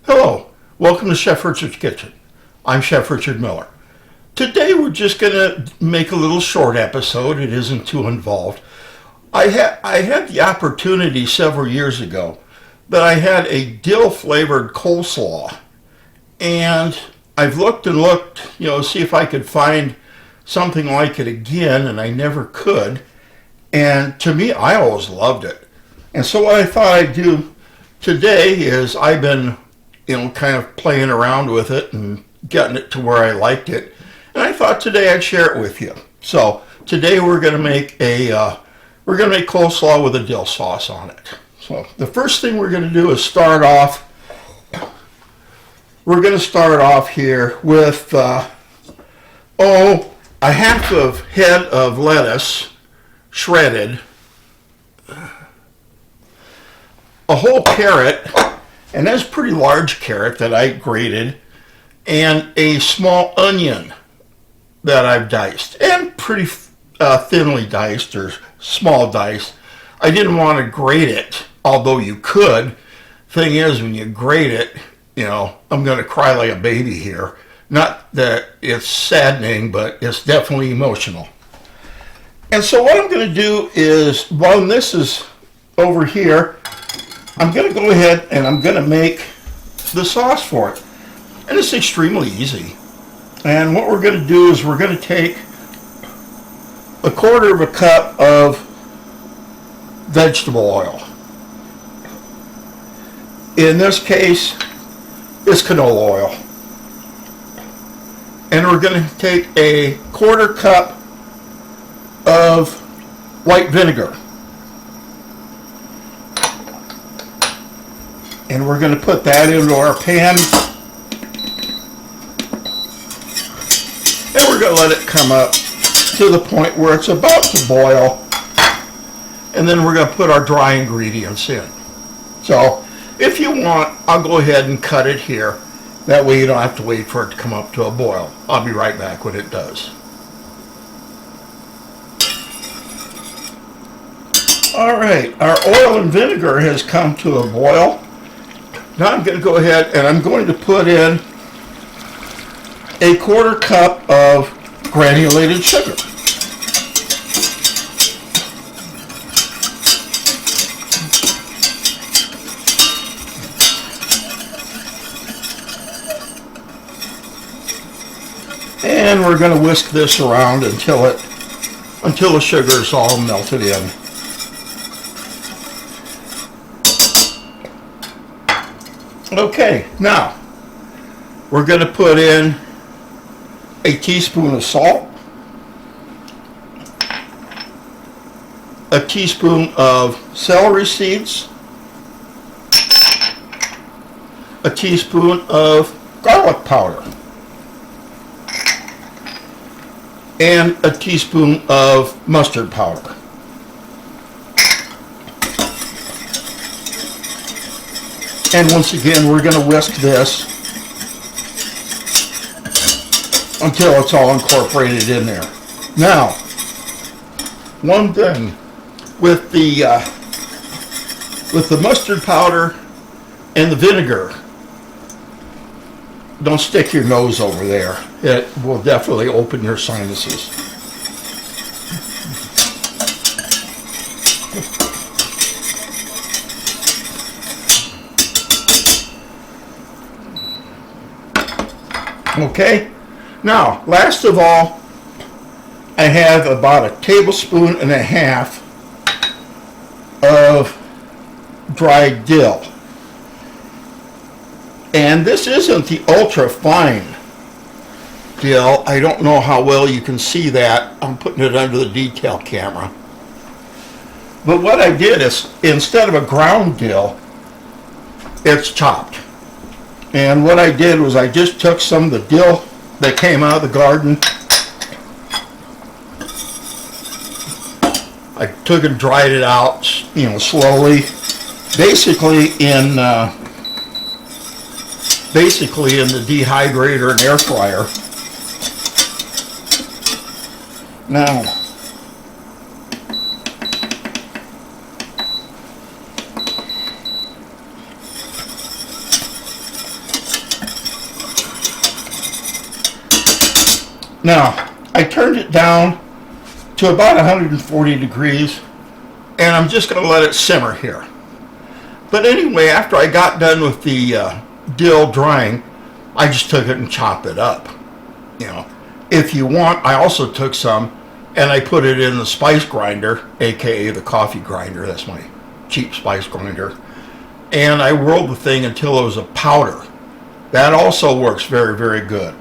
Hello, welcome to Chef Richard's Kitchen. I'm Chef Richard Miller. Today we're just going to make a little short episode. It isn't too involved. I had the opportunity several years ago that I had a dill flavored coleslaw, and I've looked and looked, see if I could find something like it again, and I never could. And to me, I always loved it. And so what I thought I'd do today is I've been kind of playing around with it and getting it to where I liked it. And I thought today I'd share it with you. So today we're going to make coleslaw with a dill sauce on it. So the first thing we're going to do is start off here with a half of head of lettuce shredded, a whole carrot, and that's a pretty large carrot that I grated, and a small onion that I've diced, and pretty thinly diced or small diced. I didn't want to grate it, although you could. Thing is, when you grate it, I'm going to cry like a baby here. Not that it's saddening, but it's definitely emotional. And so what I'm going to do is, while this is over here, I'm going to go ahead and I'm going to make the sauce for it. And it's extremely easy. And what we're going to do is we're going to take a quarter of a cup of vegetable oil. In this case, it's canola oil. And we're going to take a quarter cup of white vinegar. And we're going to put that into our pan. And we're going to let it come up to the point where it's about to boil. And then we're going to put our dry ingredients in. So if you want, I'll go ahead and cut it here. That way you don't have to wait for it to come up to a boil. I'll be right back when it does. All right, our oil and vinegar has come to a boil. Now I'm going to go ahead and I'm going to put in a quarter cup of granulated sugar. And we're going to whisk this around until the sugar is all melted in. Okay, now we're going to put in a teaspoon of salt, a teaspoon of celery seeds, a teaspoon of garlic powder, and a teaspoon of mustard powder. And once again, we're going to whisk this until it's all incorporated in there. Now, one thing with the mustard powder and the vinegar, don't stick your nose over there. It will definitely open your sinuses. Okay, now last of all, I have about a tablespoon and a half of dried dill. And this isn't the ultra fine dill. I don't know how well you can see that. I'm putting it under the detail camera. But what I did is, instead of a ground dill, it's chopped. And what I did was I just took some of the dill that came out of the garden. I took and dried it out, slowly, basically in the dehydrator and air fryer. Now, Now, I turned it down to about 140 degrees, and I'm just going to let it simmer here. But anyway, after I got done with the dill drying, I just took it and chopped it up. You know, if you want, I also took some and I put it in the spice grinder, aka the coffee grinder. That's my cheap spice grinder. And I rolled the thing until it was a powder. That also works very, very good.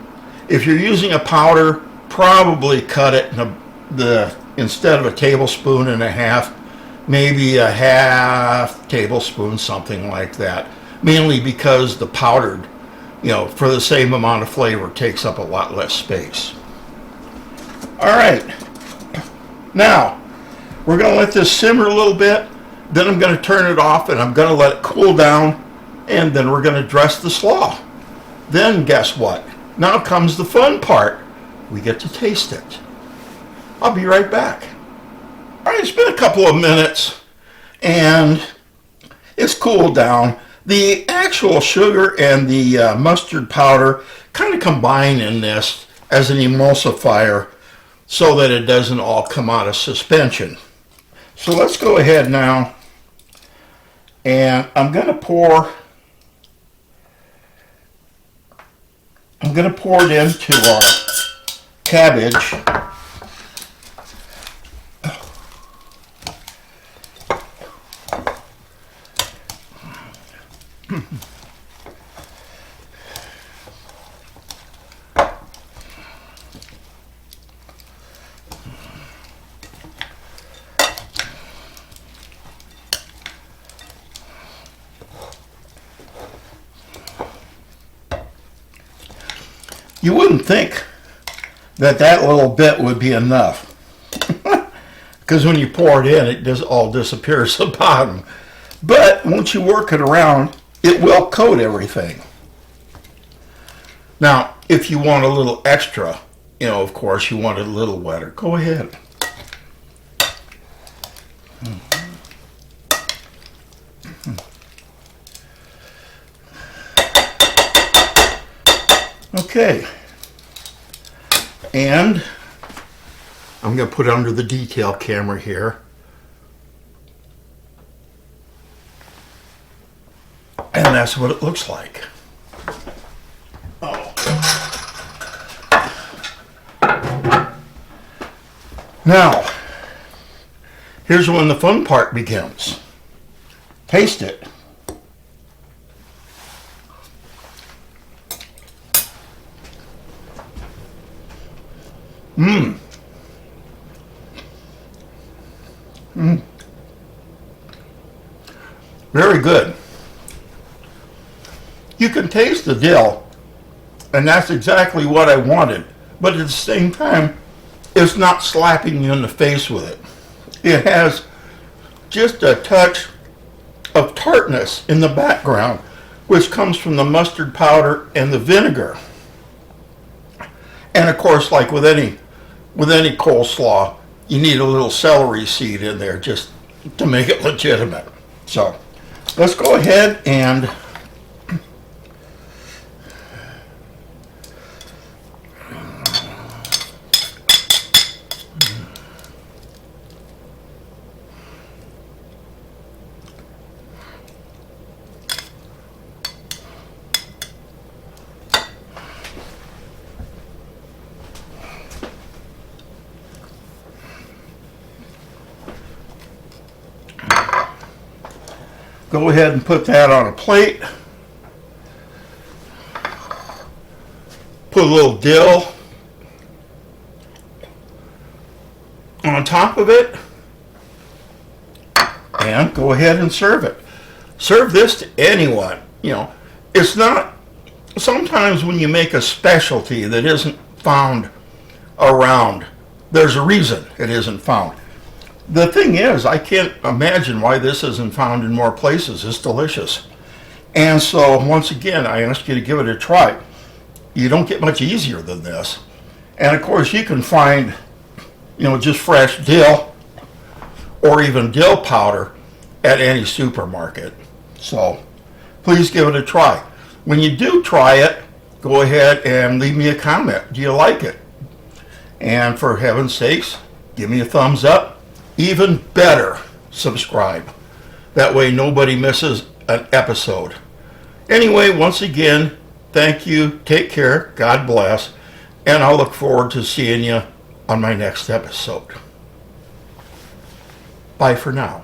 If you're using a powder, probably cut it in instead of a tablespoon and a half, maybe a half tablespoon, something like that. Mainly because the powdered, for the same amount of flavor, takes up a lot less space. All right. Now, we're going to let this simmer a little bit. Then I'm going to turn it off and I'm going to let it cool down. And then we're going to dress the slaw. Then guess what? Now comes the fun part. We get to taste it. I'll be right back. All right, it's been a couple of minutes and it's cooled down. The actual sugar and the mustard powder kind of combine in this as an emulsifier so that it doesn't all come out of suspension. So let's go ahead now and I'm going to pour it into our cabbage. You wouldn't think that little bit would be enough. Because when you pour it in, it just all disappears at the bottom. But once you work it around, it will coat everything. Now, if you want a little extra, of course, you want it a little wetter, go ahead. Okay, and I'm going to put it under the detail camera here. And that's what it looks like. Oh. Now, here's when the fun part begins. Taste it. Mmm. Mmm. Very good. You can taste the dill, and that's exactly what I wanted. But at the same time, it's not slapping you in the face with it. It has just a touch of tartness in the background, which comes from the mustard powder and the vinegar. And of course, like with any coleslaw, you need a little celery seed in there just to make it legitimate. So let's go ahead and go ahead and put that on a plate. Put a little dill on top of it and go ahead and serve it. Serve this to anyone. It's not, sometimes when you make a specialty that isn't found around, there's a reason it isn't found. The thing is, I can't imagine why this isn't found in more places. It's delicious. And so, once again, I ask you to give it a try. You don't get much easier than this. And of course, you can find, just fresh dill or even dill powder at any supermarket. So, please give it a try. When you do try it, go ahead and leave me a comment. Do you like it? And for heaven's sakes, give me a thumbs up. Even better, subscribe. That way nobody misses an episode. Anyway, once again, thank you. Take care. God bless. And I'll look forward to seeing you on my next episode. Bye for now.